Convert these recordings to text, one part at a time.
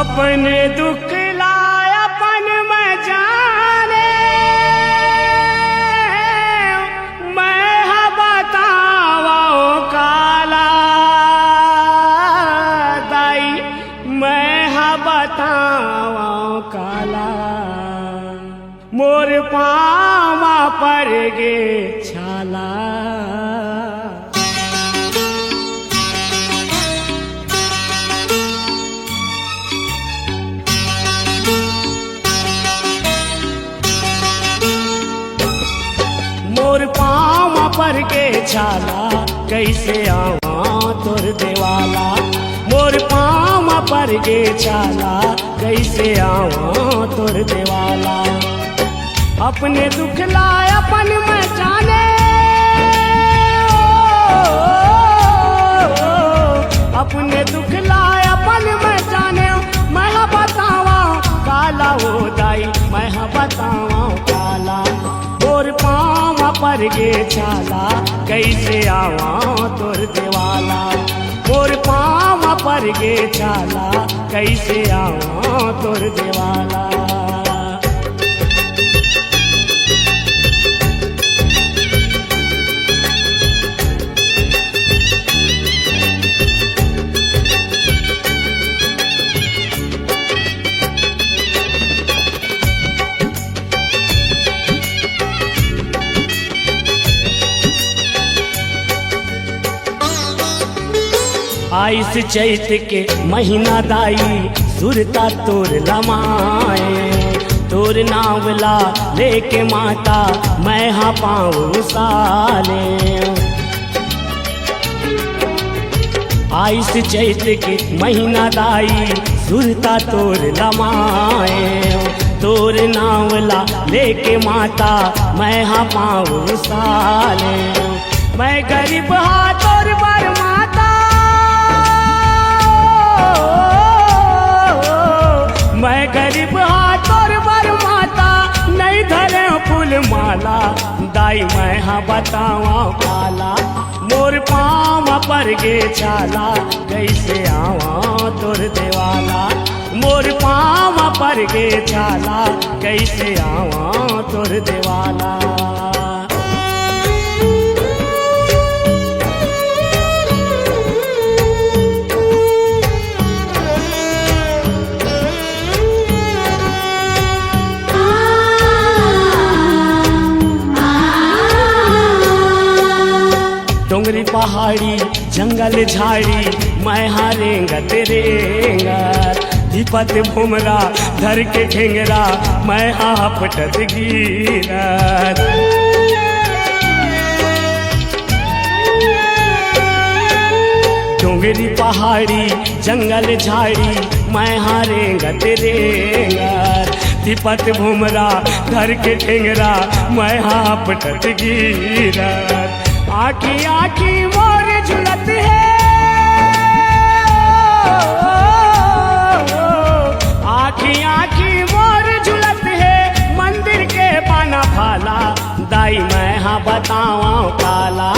अपने दुख लाय अपन में जाने, मैं बतावा काला दाई, मैं बतावा काला मोर पावा पर गे छाला। मोर पाँव पर के छाला कैसे आवा तोर देवाला, मोर पाँव पर के छाला कैसे आवा तोर देवाला। अपने दुख लाय अपन में जाने, अपने दुख लाय अपन में जाने, मैं बतावा काला हो दाई, मैं बतावा काला मोर पाँव पर गे छाला कैसे आवा तोर देवाला, मोर पाँव पर गे छाला कैसे आवा तोर देवाला। आइस चैत के महीना दाई सुरता तोर लमाए, तोर नावला लेके माता मैं हाँ पाऊँ साले। आइस चैत के महीना दाई सुरता तोर लमाए, तोर नावला लेके माता मैं हाँ पाऊँ साले। मैं गरीब हाँ तोर बर माता, मैं गरीब हाँ तोर बर माता, नहीं धरे फूल माला दाई मैं हाँ बतावा काला मोर पाँव पर गे छाला कैसे आवा तोर देवाला, मोर पाँव पर गे छाला कैसे आवा तोर देवाला। डोंगरी पहाड़ी जंगल झाड़ी मैं हारेंगत रेंगत, दीपत भुमरा धर के ठेंगरा मैं आपटत गिरत। डोंगरी पहाड़ी जंगल झाड़ी मैं हारेंगत रेंगत, दीपत भुमरा धर के ठेंगरा मैं आपटत गिरत। आखी आखी मोर झुलत है, आखी आखी मोर झुलत है, मंदिर के पाना भाला दाई मैं हाँ बतावा काला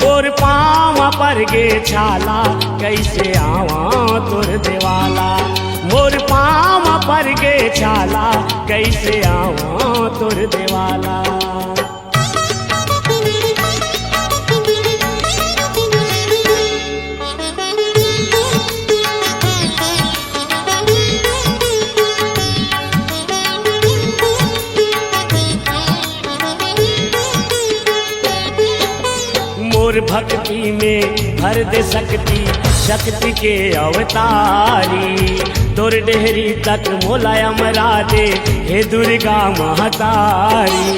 तोर पाँव पर गे छाला कैसे आवा तोर देवाला, मोर पाँव पर गे छाला कैसे आवा तोर देवाला। मोर भक्ति में भर दे सकती शक्ति के अवतारी, तोर डेहरी तक मोला अमरा दे हे दुर्गा महतारी।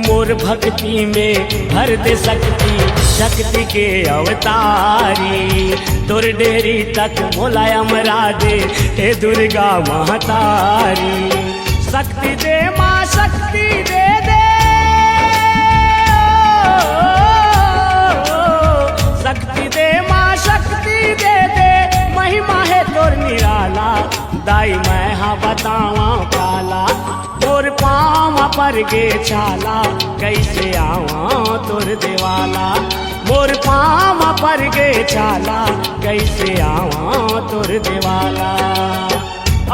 मोर भक्ति में भर दे सकती शक्ति के अवतारी, तोर डेहरी तक मोला अमरा दे हे दुर्गा महतारी। शक्ति दे माँ शक्ति दे दे, शक्ति दे माँ शक्ति दे दे, महिमा है तोर निराला दाई मैं हाँ बतावा काला तोर पाँव पर गे छाला कैसे आवा तोर देवाला, मोर पाम पर गे चाला कैसे आवा तुर दिवाला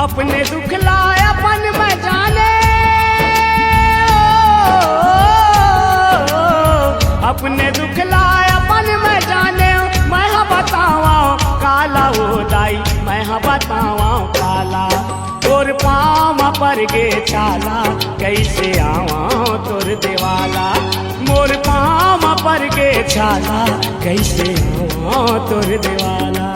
अपने दुख लाए अपन में जाने अपने दुख लाए अपन में जाने मैं बतावा काला हो दाई मैं बतावा काला तोर पाम पर गे चाला कैसे आवा तुर दिवाला मोर पाम पर गे चाला कैसे आवा तुर दिवाला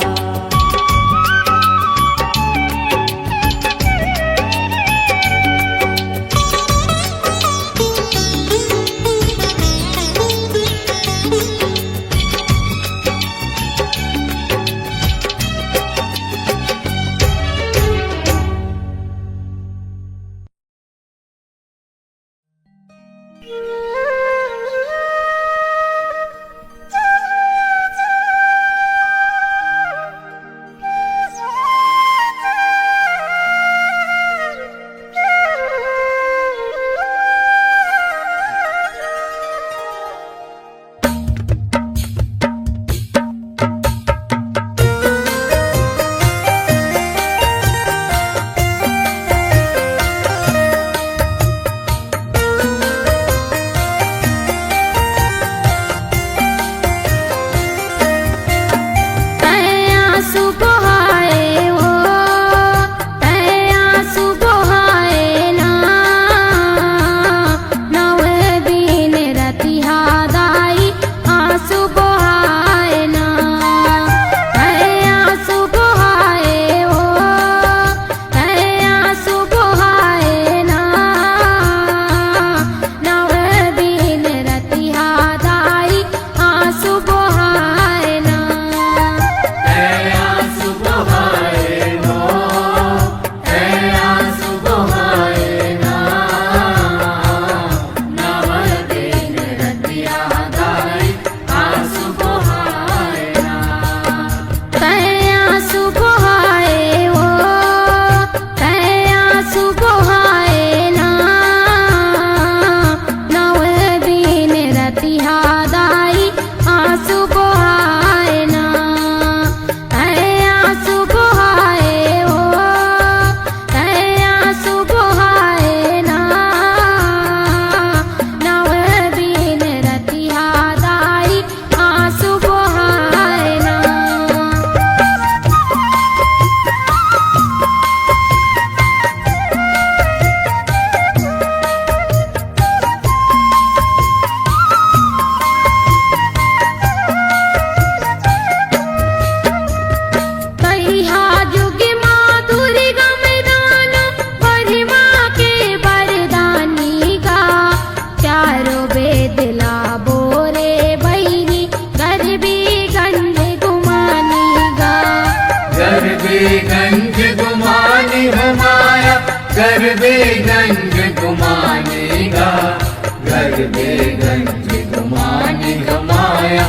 गंज गुमानेगा गंज गुमानेगा माया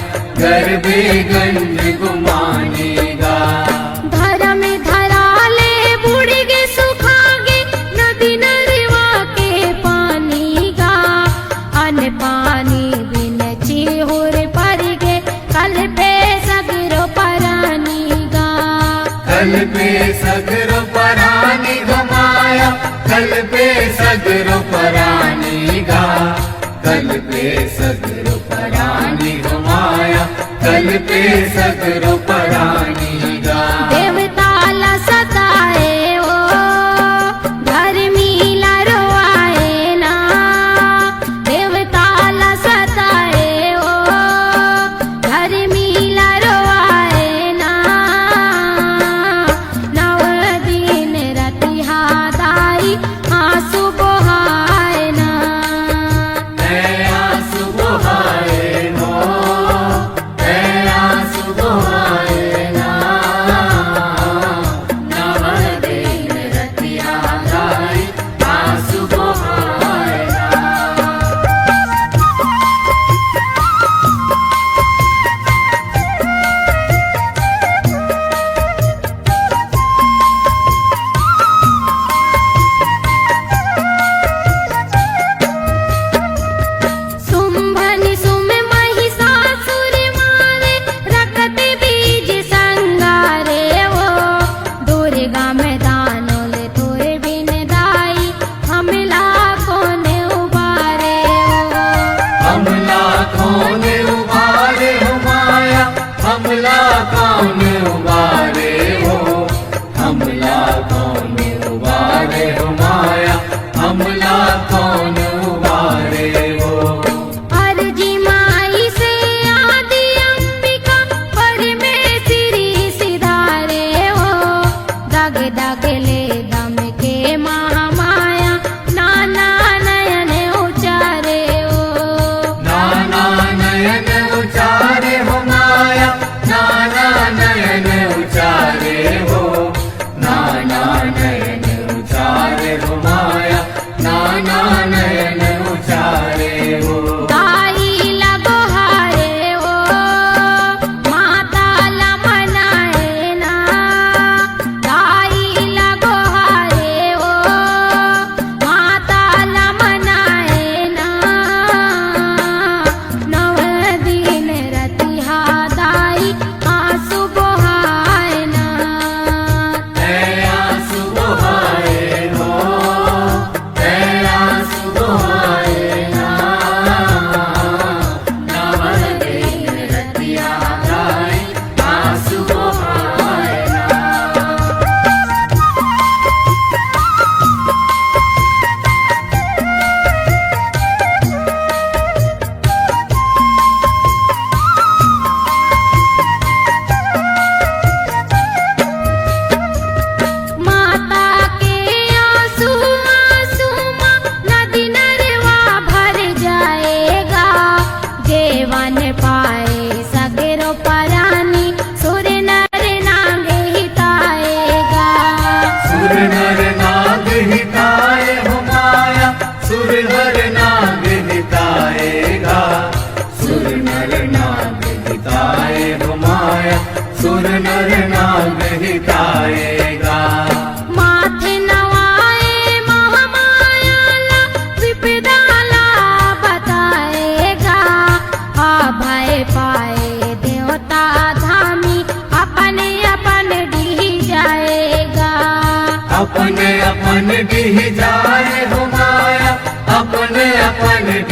गंज गुमानेगा धर्म धराले बुड़गे सुखागे नदी नरवा के पानी गा अन पानी बिन चिहुर पर गे कल पे सगरो परानी गा कल पे सगरो परानी गमाया कल पे सगरो परानी गा कल पे सगरो परानी गमाया कल पे सगरो परानी गा देवता ला सताए ओ धर्मी ला रोआए ना देवता ला सताए ओ धर्मी ला रोआए ना नव दिन रतिहा दाई आंसू बहाए ना आंसू बहाए नो आंसू बहाए ना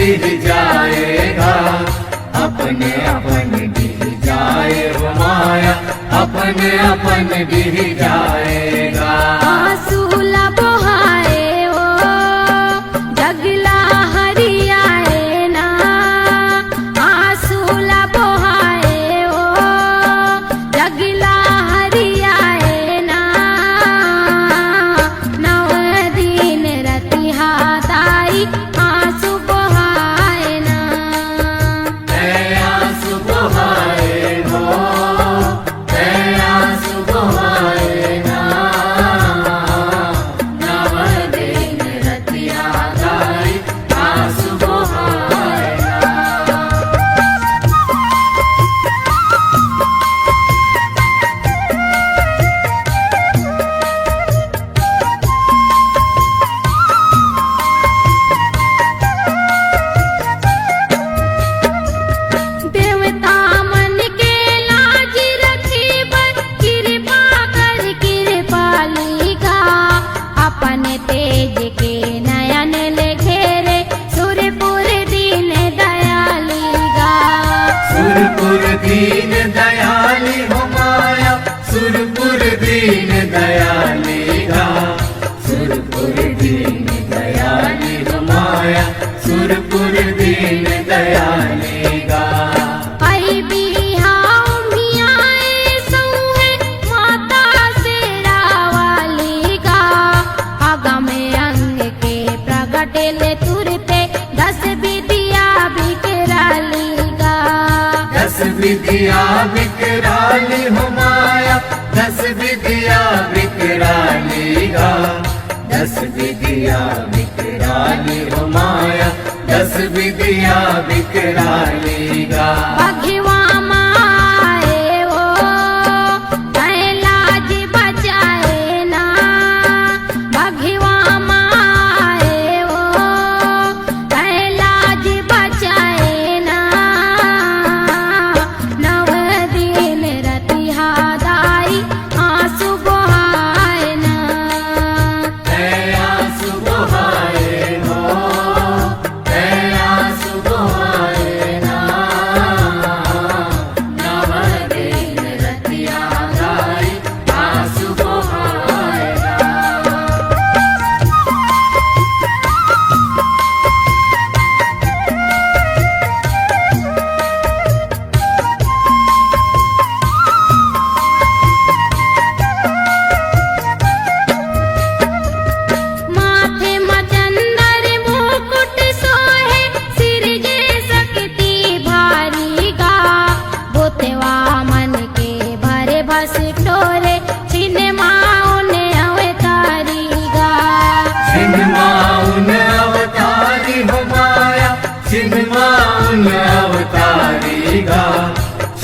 गिर जाएगा, अपने अपन गिर जाए वो माया, अपने अपन गिर जाएगा। आंसूला बहाए ओ जगला हरियाए ना, आंसूला बहाए ओ जगला हरियाए ना, नव दिन रतिहा दाई आंसू बहाए ना। ऐ आंसू बहाए हो, ऐ आंसू बहाए ना, नव दिन रतिया दाई आंसू बहाए ना। देवता मन के लाज रखी बर कृपा कर कृपालिका, अपने तेज के नयन ले घेरे सुरपुर दीन दयालिका। सुरपुर दीन दयाली हो माया, सुरपुर दीन दयाली गा, सुरपुर दीन दयाली हो माया, सुरपुर दीन दयाली गा। आई बिहाव मियाए सौहे माता से रावाली का, अगम अंग के प्रगटे ले तुरते 10 विद्या बिकराली का। 10 विद्या विकराली हो माया, 10 विद्या विकराली गा, 10 विद्या विकराली हो माया, 10 विद्या विकराली गा। भगवा माए ओ तै लाज बचाए ना, भगवा माए ओ तै लाज बचाए ना, नव दिन रतिहा दाई आंसू बहाए ना। ऐ आंसू बहाए हो, ऐ आंसू बहाए ना, नव दिन रतिया दाई आंसू बहाए ना। माथे मचंदर मुकुट सोहे, सिर जे सकती भारी गा, बोतवा मन के भरे भस टोरे, छिन माउन अवतारी गा। छिन्माउन अवतारी हो माया, छिन्माउन अवतारी गा,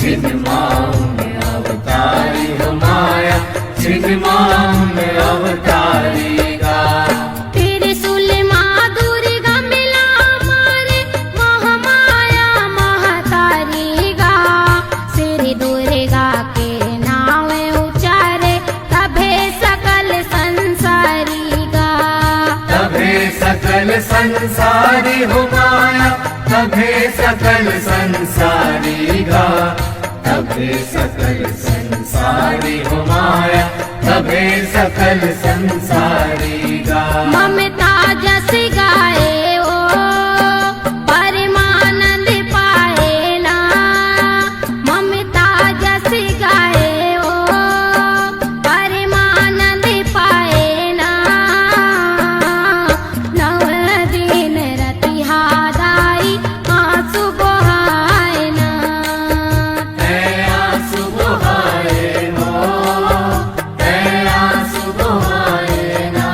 छिन्माउन अवतारी हो माया, छिन्माउन अवतारी गा। त्रिशूल माँ दुर्गा मिला मारे, महामाया महतारी गा, सिर दुर्गा के नाम उचारे तभे सकल संसारी गा। तभे सकल संसारी हो माया, तभे सकल संसारी गा, तभे सकल संसारी हो माया, तभे सकल संसारी गा। ममता जस गाए ओ परमानंद पाए ना, ममता जस गाए ओ परमानंद पाए ना, नव दिन रतिहा दाई आंसू बहाए ना। ऐ आंसू बहाए हो, ऐ आंसू बहाए ना,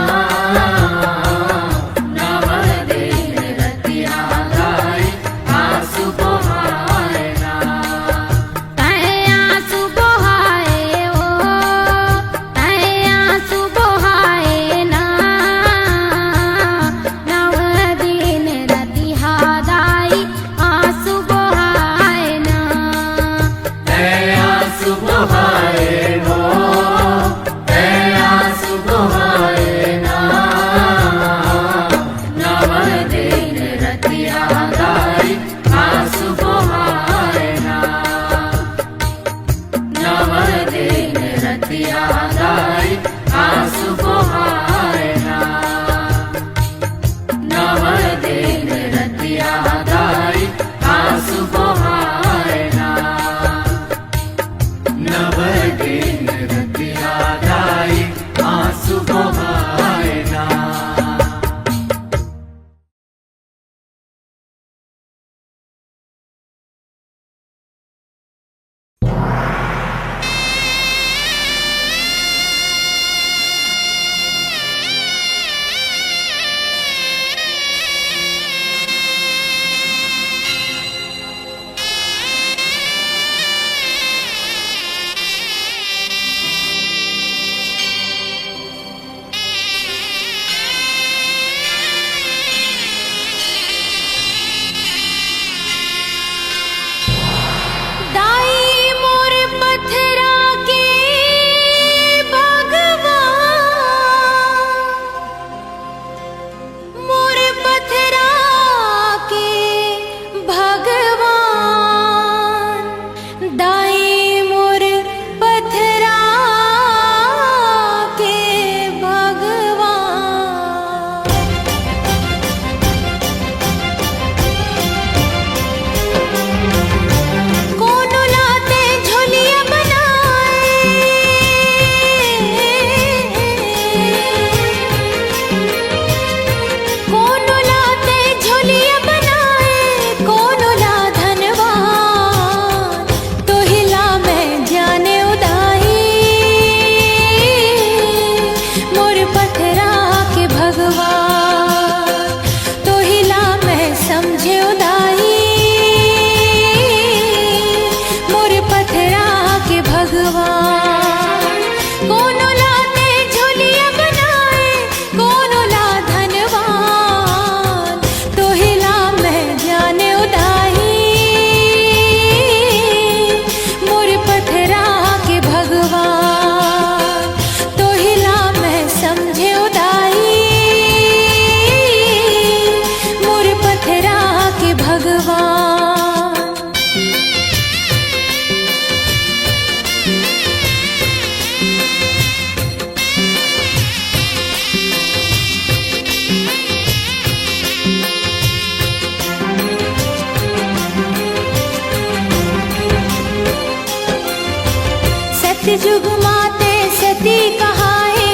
जुग माते सती कहाए,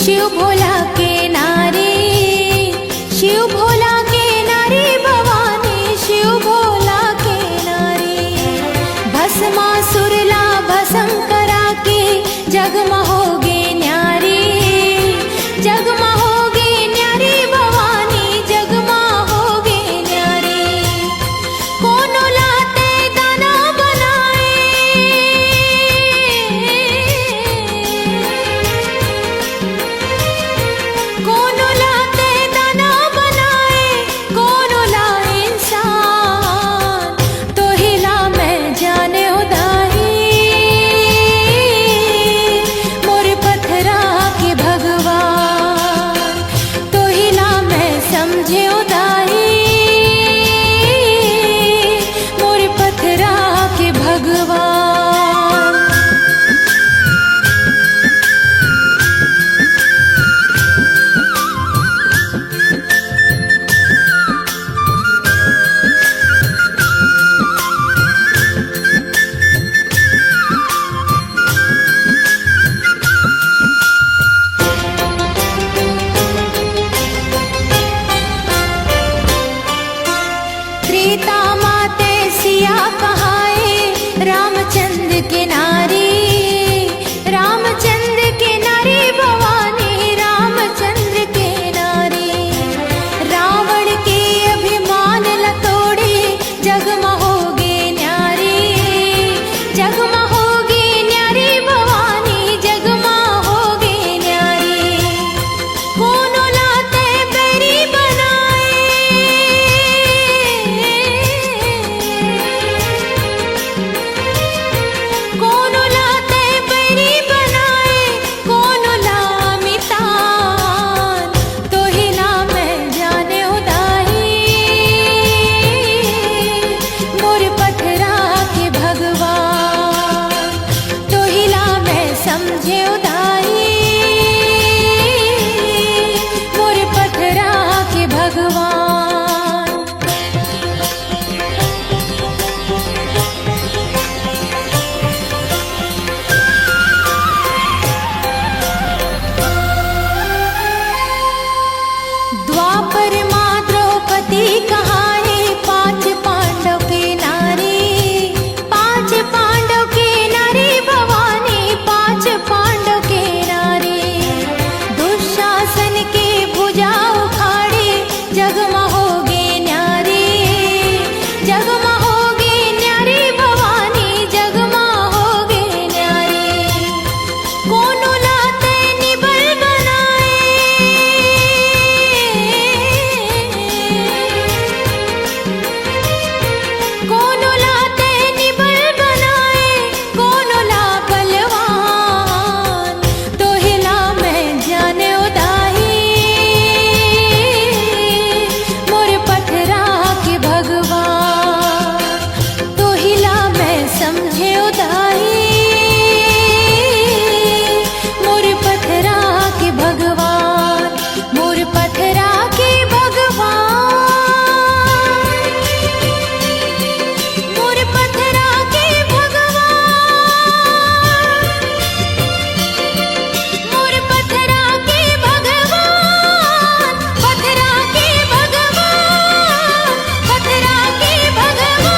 शिव भोला के नारी, शिव भोला के नारी भवानी, शिव भोला के नारी। भस्मासुर ला भस्म करा के जगमहोगे न्यारी, जगमहोगे न्यारी भवानी, जगमहोगे न्यारी। कोनो लाते दाना बनाए, कोनो लाते दाना बनाए, कोनो ला इंसान, तो हिला मैं जाने उदाही, मोर पत्थरा के भगवान, तो हिला मैं समझे उदाही, मोर पत्थरा के भगवान। त्रेता माते सिया कहाए, रामचंद्र के नारी, रामचंद्र के नारी भवानी, रामचंद्र के नारी। रावण के अभिमान लतोड़े, जगमहोगे न्यारी, जगमहोगे न्यारी भवानी, जगमहोगे न्यारी। कोनो लाते बैरी बनाए, कोनो लाते बैरी बनाए, कोनो ला मितान, तो हिला मैं जाने उदाही, मोर पत्थरा के भगवान, तो हिला मैं समझे उदाही, मोर पत्थरा के भगवान। द्वापर माँ द्रौपदी कहाए, पांच पांडव के नारी, पांच पांडव के नारी भवानी, पांच पांडव के नारी। दुशासन के भुजा उखाड़े, जगमहोगे न्यारी, जगमहोगे न्यारी भवानी, जगमहोगे न्यारी। कोनो लाते निबल बनाए, कोनो लाते निबल बनाए, कोनो ला बलवान, तो हिला मैं जाने उदाही, मोर पत्थरा के भगवान, तो हिला मैं समझे उदाही, मोर पत्थरा के भगवान, मोर पत्थरा के भगवान, मोर पत्थरा के भगवान, मोर पत्थरा के भगवान, पत्थरा के भगवान, पत्थरा के भगवान।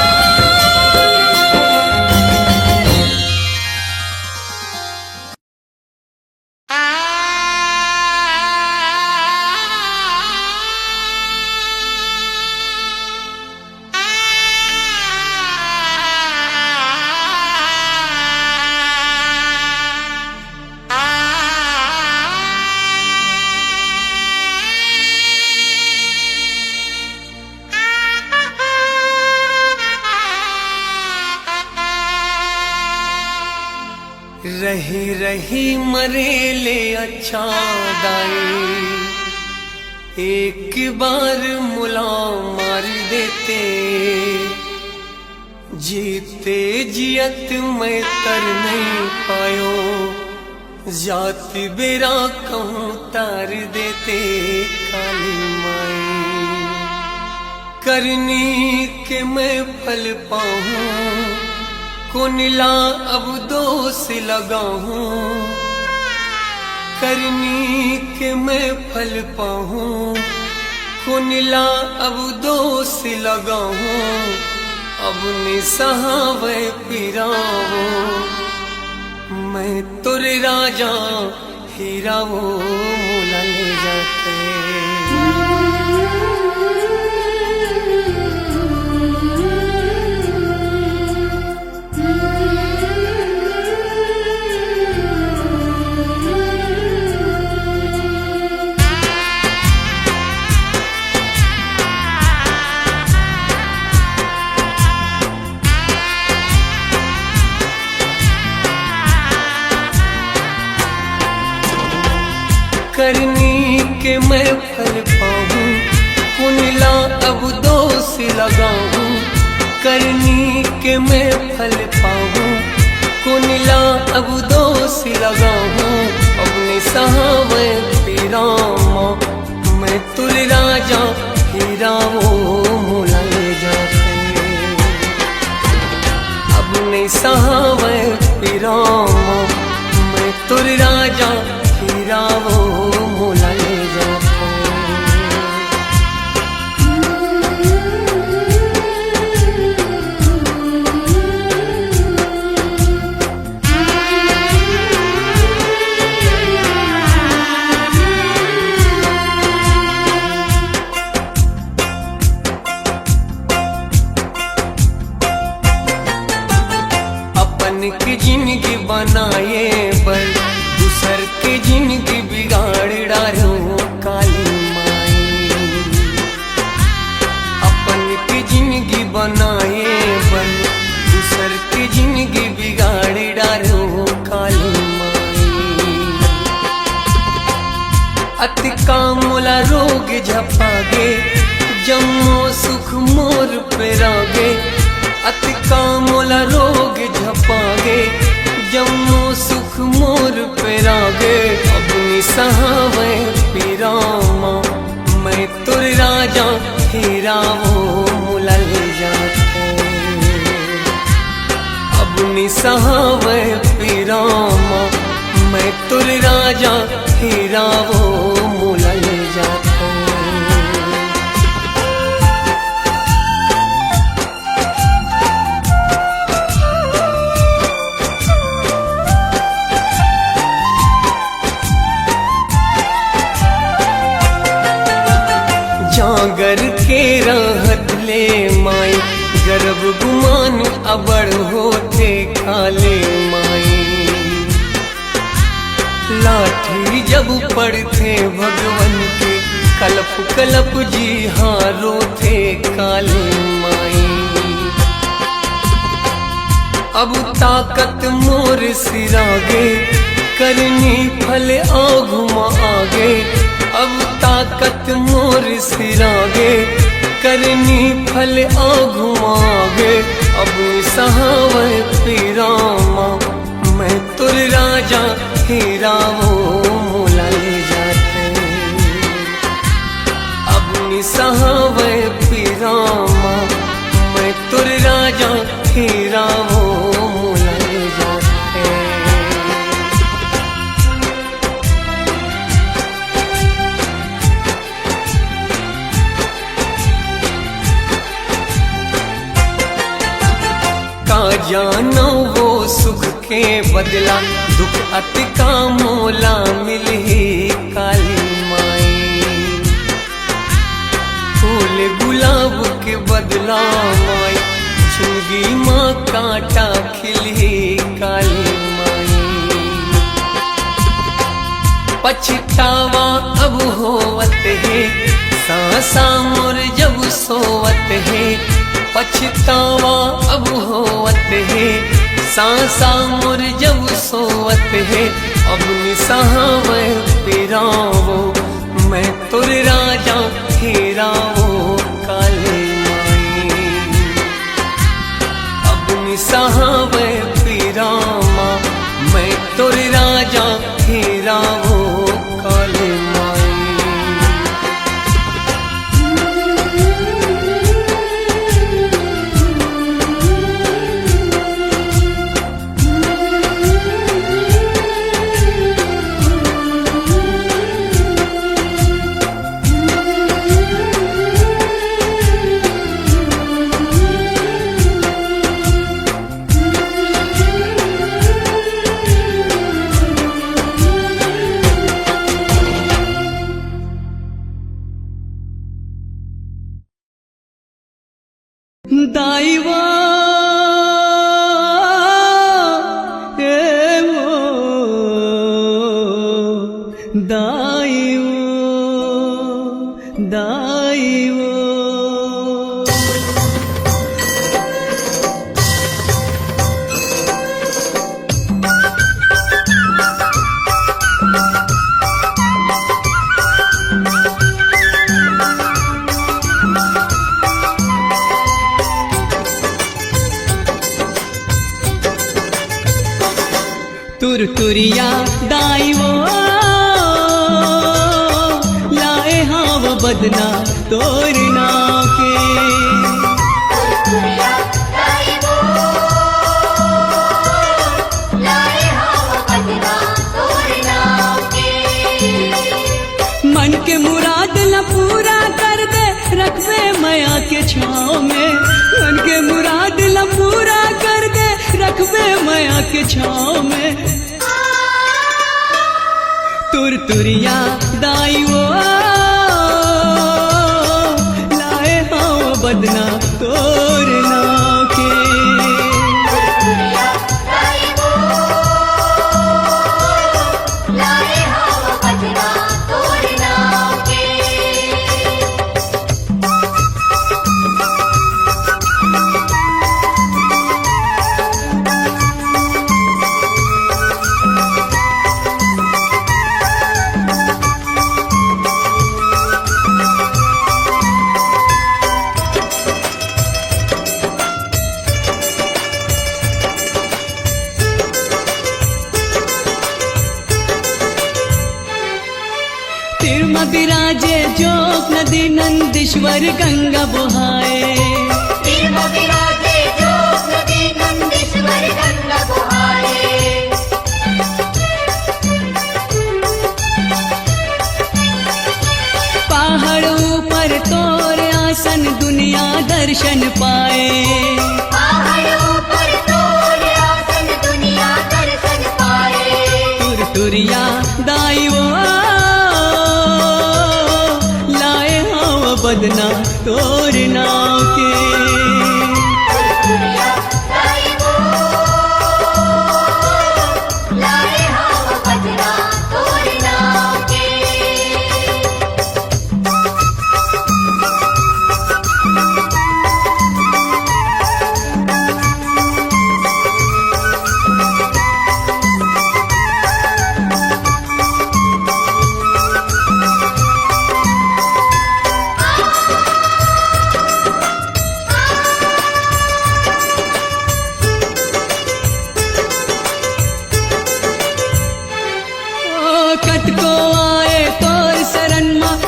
रही रही मरेले अच्छा दाई, एक बार मुलाम मार देते, जीते जियत मैं तर नहीं पायो, जात बेरा कहूँ तार देते काली माई। करनी के मैं फल पाऊँ कुनिला अब दोष लगाऊं, करनी के मैं फल पाऊं। कुनिला अब दोष लगाऊं, अब निसहावे पिरावो। मैं तुर राजा हीरा वो मोला ले जाते। करनी के मैं फल पाऊं, कुनिला अब दोष लगाऊं। करनी के मैं फल पाऊं, कुनिला अब दोष लगाऊं। अपने सहावे पीरामा, मैं तुल राजा हीरा वो मोला ले जाते। अपने सहावे पीरामा, मैं तुल राजा हीरा वो मोला ले जाते। अपन की जिंदगी बनाए पर दूसर के जिंदगी बिगाड़ डालो काली माई। अपन की जिंदगी बनाए पर दूसर की जिंदगी बिगाड़ डालो काली माई। अति कामोला रोग झपागे, जम्मो सुख मोर पे रागे। अति कामोला रोग झपागे, जम्मो सुख मोर पे रागे। अपनी सहावे पीरामा, मैं तुर राजा हीरा वो मोला ले जाते। अपनी सहावे पीरामा, मैं तुर राजा हीरा वो मोला ले जाते। जागर के रहत ले माई, गर्भ गुमान अबड़ होते काले माई। लाठी जब पड़ते भगवन के, कलप कलप जी हारो थे काले माई। अब ताकत मोर सिरागे, करनी फल आघुमा आगे। अब ताकत मोर सिरागे, करनी फल आघुमागे। अब सहावे पीरामा, मैं तुर राजा हीरा वो मोला ले जाते। अब सहावे पीरामा, मैं तुर राजा हीरा वो मोला ले जाते। जानो वो सुख के बदला, दुख अति का मोला मिले काली माई। फूल गुलाब के बदला माई, जिंदगी माँ कांटा खिले काली माई। पछतावा अब होवत है, सांसा मोर जब सोवत है। पछतावा अब होवत है, सांसा मोर जब सोवत है। अब निसहावे पीरावो, मैं तुर राजा हीरा वो काली माई। अब निसहावे पीरामा, मैं तुर राजा हीरा वो काली माई। दाई वो दाई वो तुरतुरिया दाई वो लाए हाँ वो बदना तोरना के मन के मुराद न पूरा कर दे रखवे माया के छाँव में मन के मुराद न पूरा कर दे रखवे माया के छाँव में तुरतुरिया दाई वो लाए हाँ बदना तोरना के तिरमा विराजे जोग नदी नंदीश्वर गंगा बुहाए तिरमा विराजे जोग नदी नंदीश्वर गंगा बुहाए पहाड़ ऊपर तोर आसन दुनिया दर्शन पाए पहाड़ ऊपर तोर आसन दुनिया दर्शन पाए तुरतुरिया दाई वो बदना तोरना के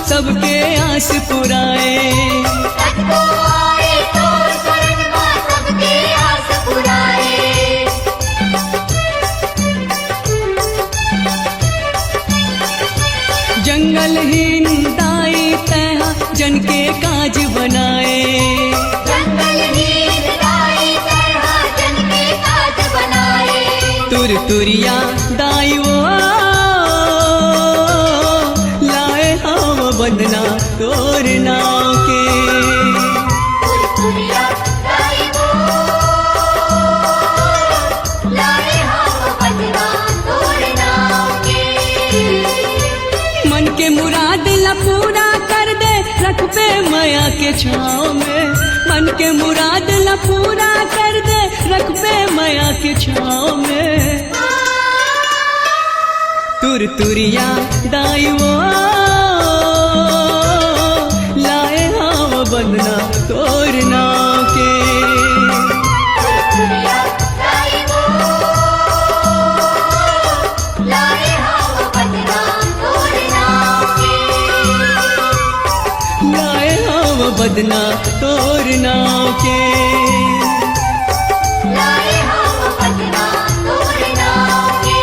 सबके आस पुराए सबको आए तो शरण मां सबके आस पुराए जंगलहीन दाई तैहा जन के काज बनाए जंगलहीन दाई तैहा जन के काज बनाए तुरतुरिया दाई वो बदना तोरना के तुरतुरिया दाई वो लाए हम बदना तोरना के मन के मुराद ला पूरा कर दे रख पे माया के छाँव में मन के मुराद ला पूरा कर दे रख पे माया के छाँव में तुरतुरिया दाई वो बदना तोरना के तुरतुरिया दाई वो लाए हम बदना तोरना के लाए हम बदना तोरना के लाए हम बदना तोरना के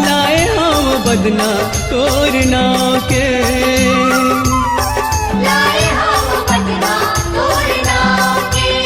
लाए हम बदना तोरना के लाए हम बदना तोरना के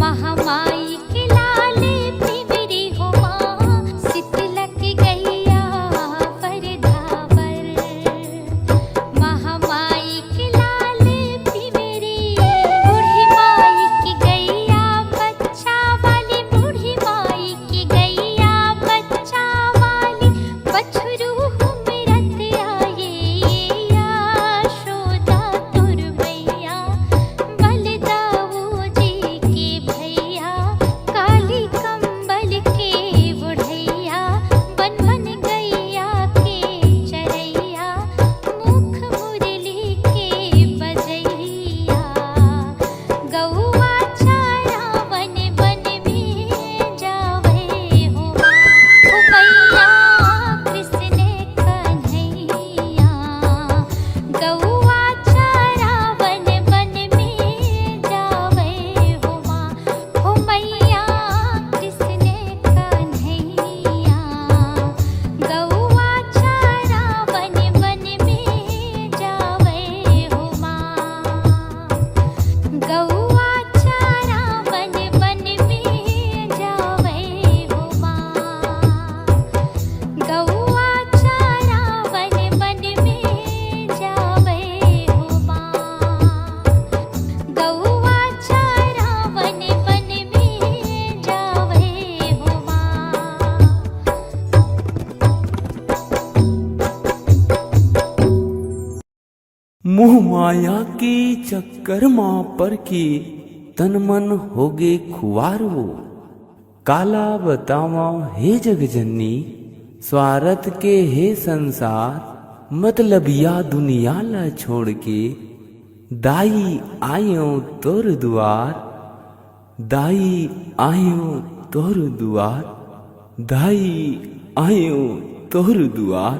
महामाई के लाले पिवरी हो माँ शीतलक गैया पर धावर। महामाई के लाले पिवरी बूढ़ी माई की गैया बच्चा वाली, बूढ़ी माई की गैया बच्चा वाली, बछरू हुमरत आए यशोदा तुर मैया, बलदाऊ जी के भैया, काली कंबल के बुढ़ैया, बन बन गैया के चरैया, मुख मुरली के बजैया। गौआ चारा वन वन में जावे हो मैया कृष्ण कन्हैया। गौआ चारा वन वन में जावे हो मैया कृष्ण कन्हैया। गौआ चारा वन वन में जावे हो गौआ चारा वन वन में जावे हो गौआ चारा वन वन में जावे हो गौआ चारा वन वन में जावे हो। मोह माया की चक्कर माँ पर की तन मन होगे खुआरो। काला बतावा हे जगजननी स्वार्थ के हे संसार, मतलबिया दुनिया ला छोड़ के दाई आयो तोर दुआर। दाई आयो तोर दुआर, दाई आयो तोर दुआर।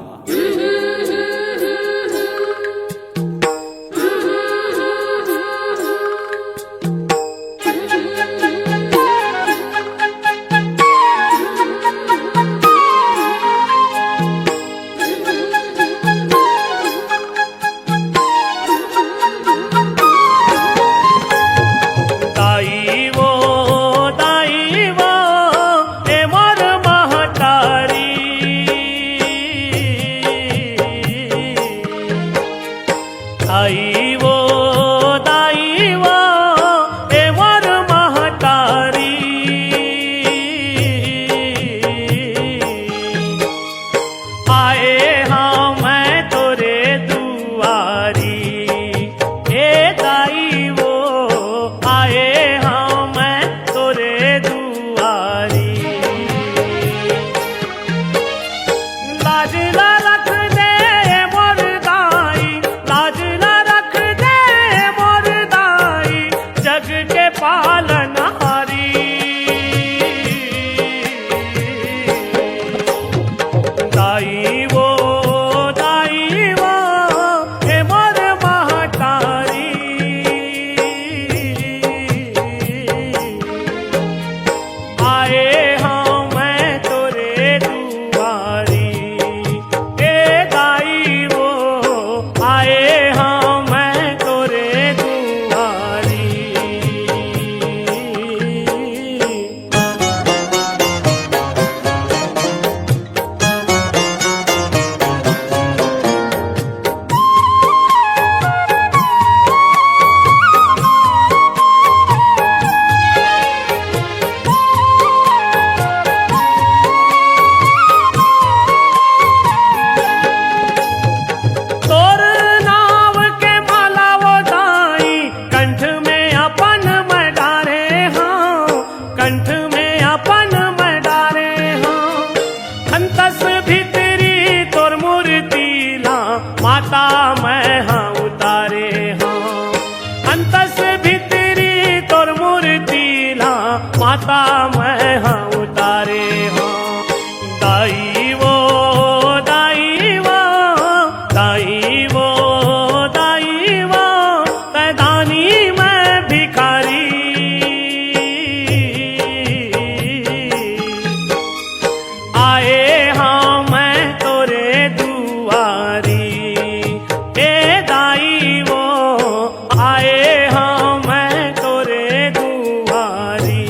आए हाँ मैं तोरे दुआरी।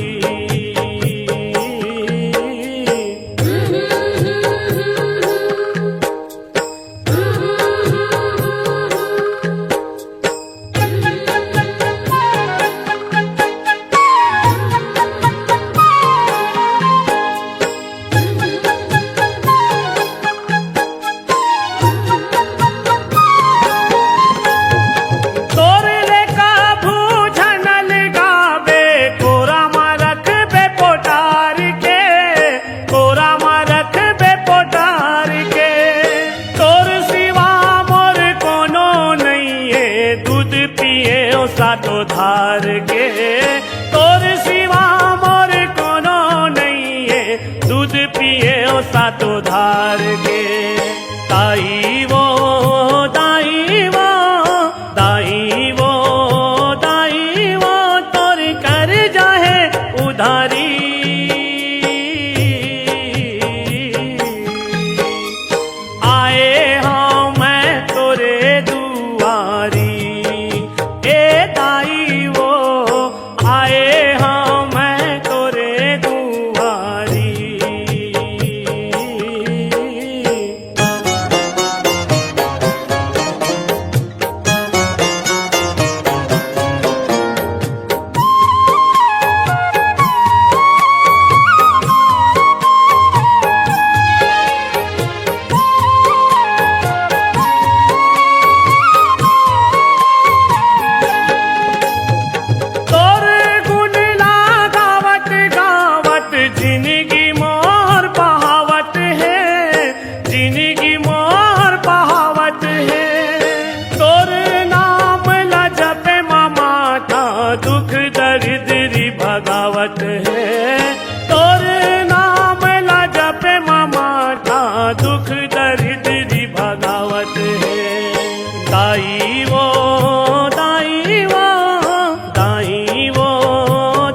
सातो धार के। दाई वो दाई वो दाई वो दाई वो तोर कर जाहे उधारी। आए हाँ मैं तोरे दुआरी ए दाई वो आए हाँ मैं तोरे दुआरी। तोर गुण लगावत गावत जिंदगी मोर बहावत है, जिंदगी मोर बहावत है। तोर नाम ला जपे माता दुख दर्द री भगावत है। तोर नाम ला जपे माता दुख दर्द री भगावत है। दाई वो दाई वो दाई वो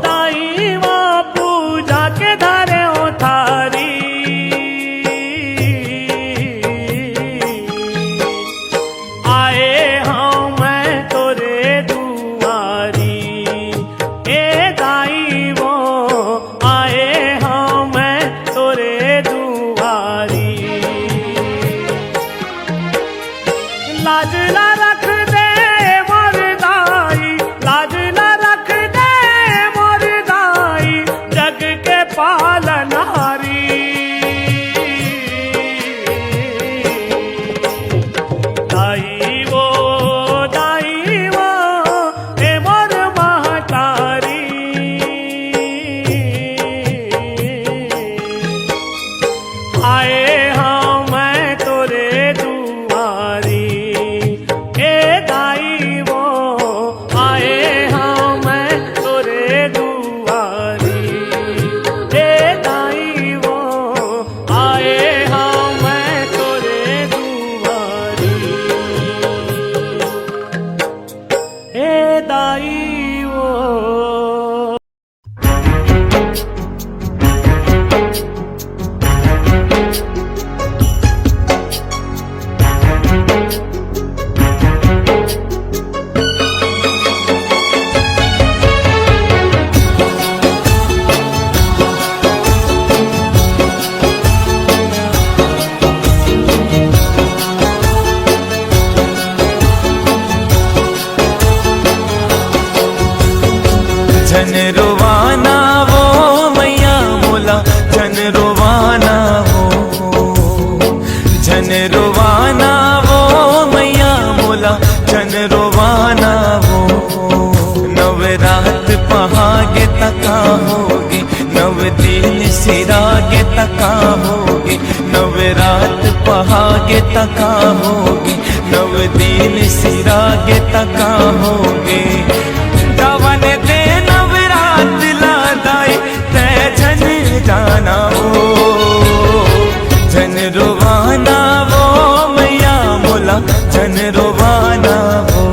दाई वो पूजा के धरे हो थारी। आए हाँ मैं तोरे दुआरी ए दाई वो आए हाँ मैं तोरे दुआरी। लाज ला रख दे मोर दाई, लाज ला रख दे मोर दाई, जग के पालनहारी। दाई वो ए मोर महतारी। आए हाँ मैं तोरे दुआरी ए दाई वो आए हाँ मैं तोरे दुआरी ए दाई वो आए हाँ मैं तोरे दुआरी ए दाई वो। जन रोवाना वो मैया मोला जन रोवाना वो, जन रोवाना वो मैया मोला जन रोवाना वो। नवरात पहागे तका होगे नव दिन सिरागे तका होगे। नवरात पहागे तका होगे नव दिन सिरागे तका होगे। गवन दे नवरात लादाई तै जन जाना हो। जन रोवाना वो मैया मोला जन रोवाना वो,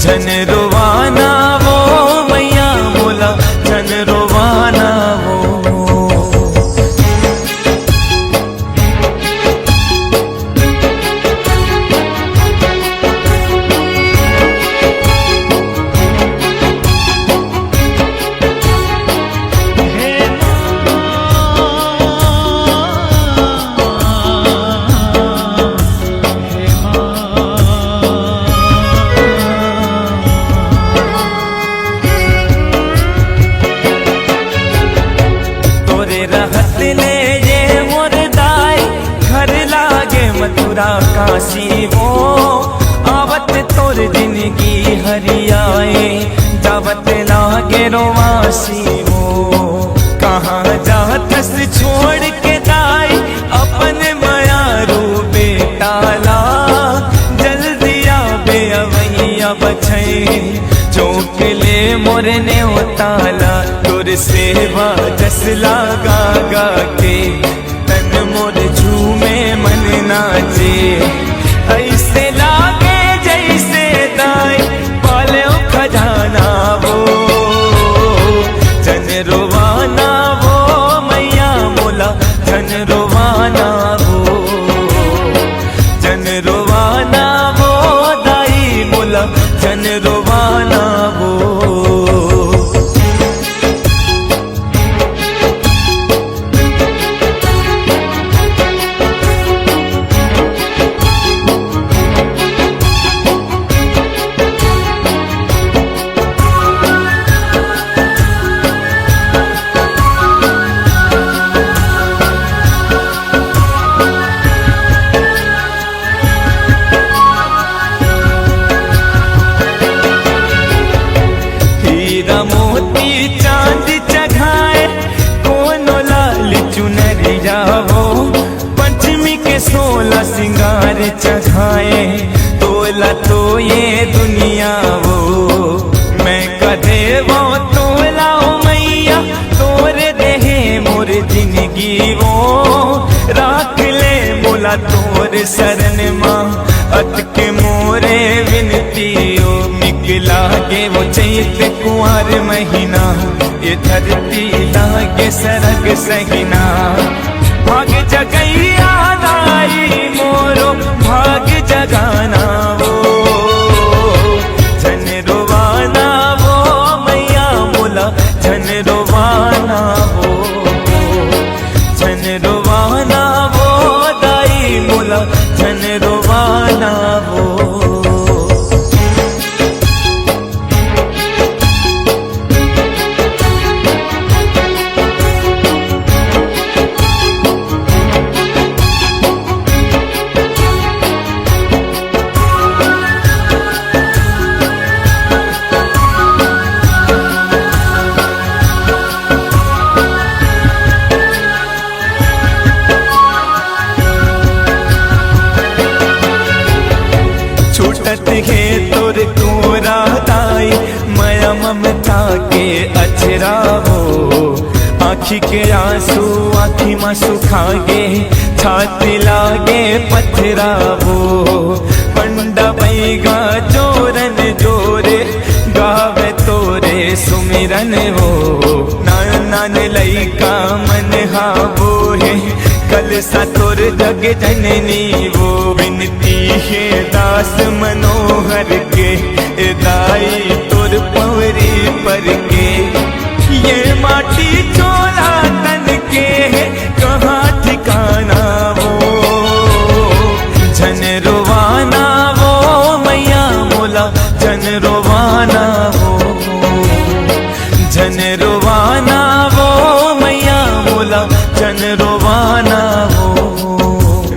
जन रोवाना वो मैया मोला जन रोवाना वो। मथुरा काशी हो आवत तोर जिंदगी हरियाए जावत लागे रोवासी हो। कहाँ जातस छोड़ के दाई अपन मयारू बेटाला जल्दी आबे अवैया बछे चौक ले मोरने उताला तोर सेवा जस लागा गा के तन मोर झूमे मन नाचे ऐसे लागे जैसे दाई पाले खजाना वो जन रोवाना वो मैया मोला जन रोवाना वो जन रोवाना वो दाई मोला जन रोवाना वो मोती चांद चढ़ाए कोनो लाल चुनरिया वो पंचमी के 16 सिंगार चढ़ाए तोला तो ये दुनिया वो मैं कदे वो तोला मैया तोरे देहे मोर जिंदगी वो राख ले मोला तोर शरण माँ अटके मोरे विनती ओ लागे वो चैत कुंवर महीना ये धरती लागे सरग सहीना भाग जगैया दाई मोरो भाग जगाना वो जन रोवाना वो मैया मोला जन रोवाना वो जन रोवाना वो दाई मोला जन रोवाना वो छूटत है तोर कोरा दाई माया ममता के अचरा हो आँखी के आंसू आँखी में सुखागे छाती लागे पथरा वो पंडा बैगा जोरन जोरे गावे तोरे सुमिरन हो नान नान लइका मन हा बोहे कल सा तोर जग जननी वो विनती है दास मनोहर के दाई तोर पवरी पर के ये माटी चोला तन के कहाँ ठिकाना वो जन रोवाना वो मैया मोला जन रोवाना वो जन रोवाना वो मैया मोला जन रोवाना वो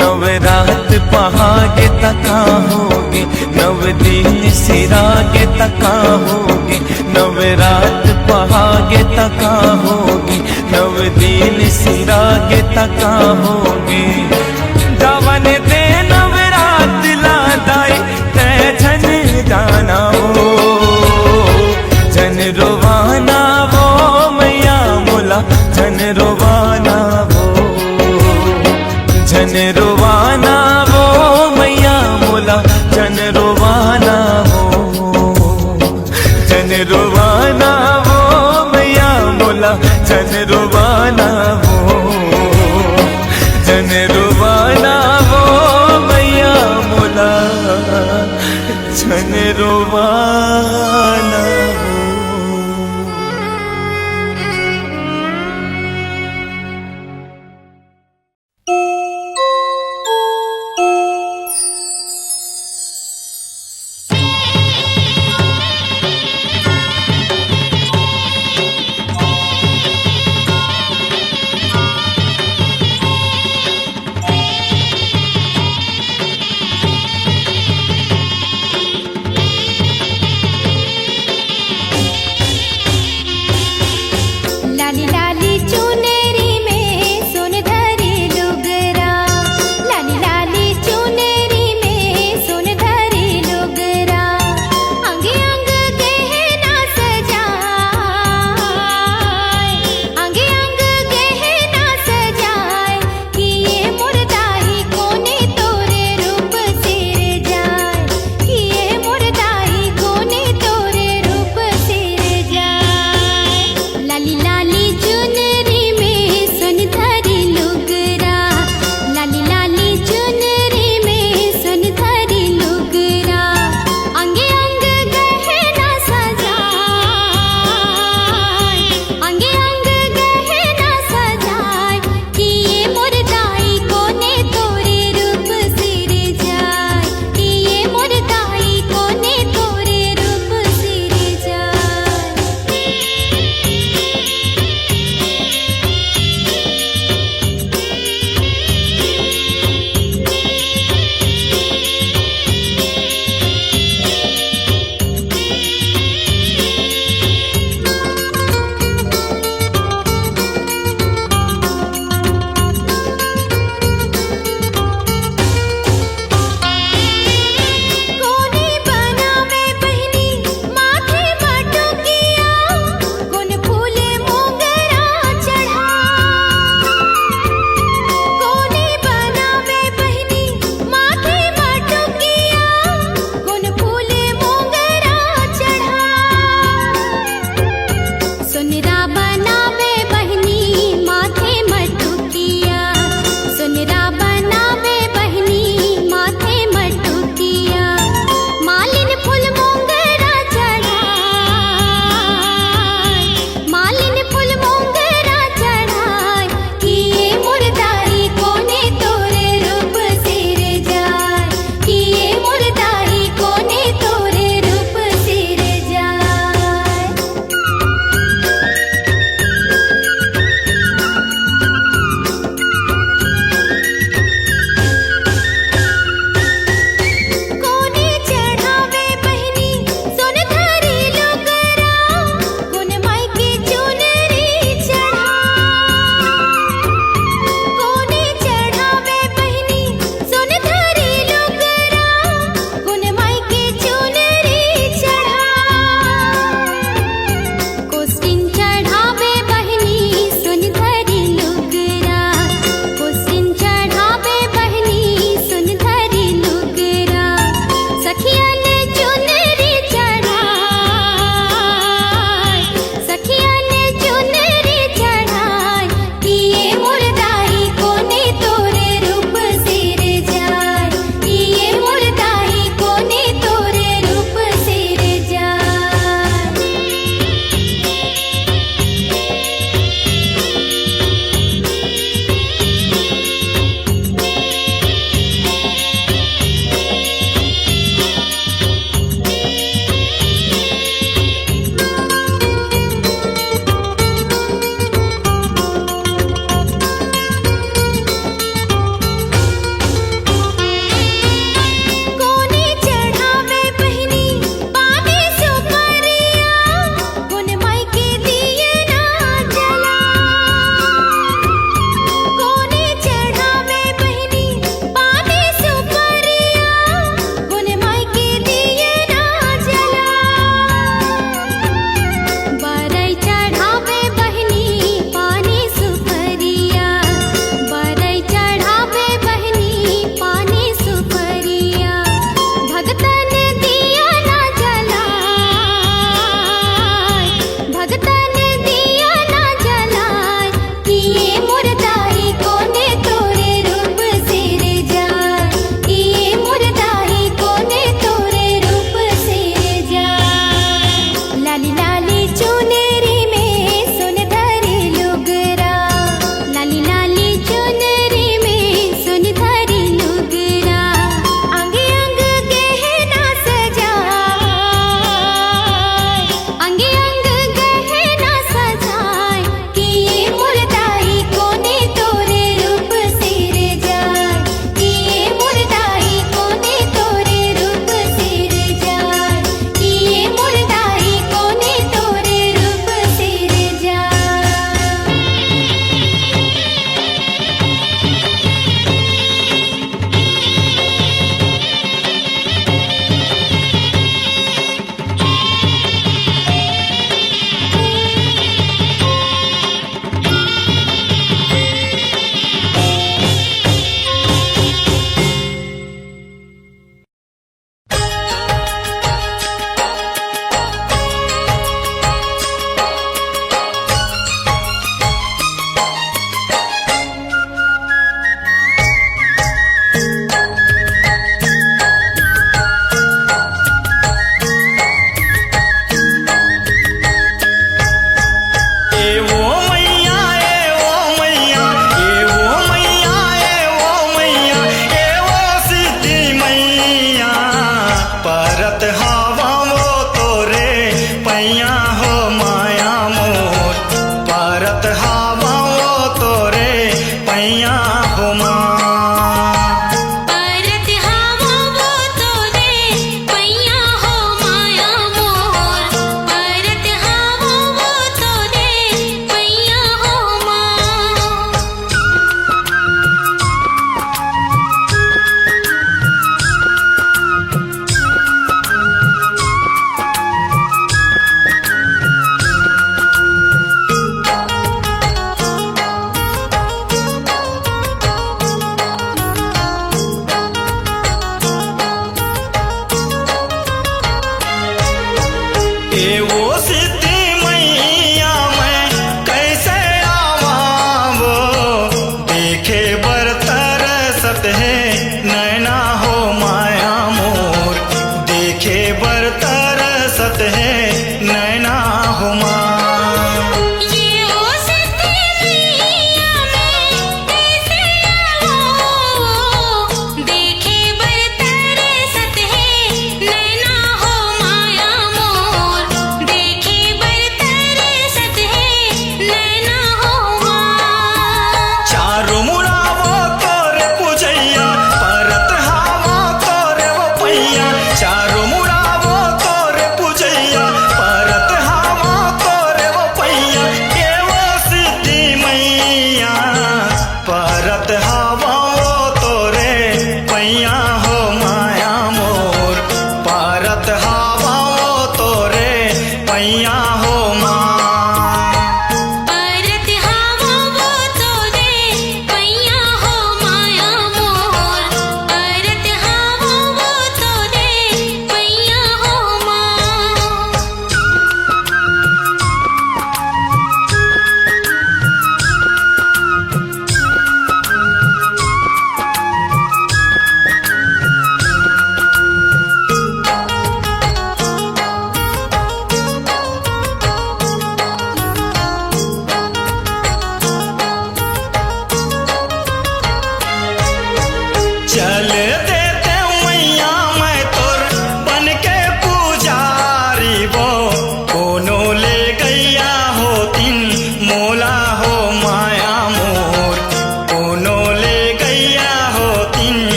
नवरात पहागे तका होगे नव दिन सिरागे तका होगे नवरात पहागे तका होगे नव दिन सिरागे तका होगे दावन दे नवरात लादाई तै जन जाना वो जन रोवाना वो मैया मोला जन रोवाना वो जन रोवाना वो मैया मोला जन रोवाना वो जन रोवाना वो मैया मोला जन रोवाना वो जन रोवाना वो मैया मोला जन रोवाना वो।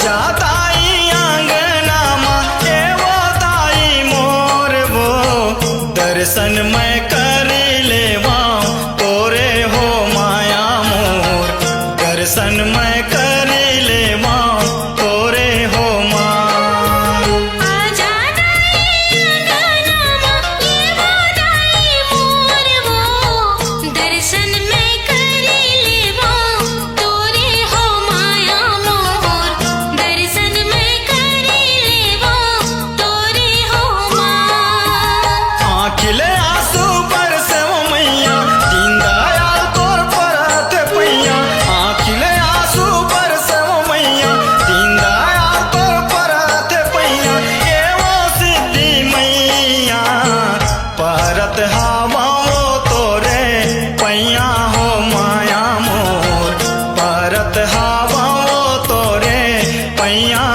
आजा ताई आंगना माँ एवो ताई मोर वो दर्शन मैं कर लेवा तोरे हो माया मोर दर्शन मैं कर लेवा तोरे हो माँ आजा दाई अंगना माँ ये वो दाई मोर वो दर्शन मैं करी लेवा तोरे हो माया मोर दर्शन मैं करी लेवा तोरे हो माँ आँखिले आंसू बरसे वो मैया दीनदयाल तोर परत पैया आँखिले आंसू बरसे वो मैया दीनदयाल तोर परत पैया एवो सिद्धि मैया परत हवा वो तोरे पैया हो माया मोर परत हवा वो तोरे पैया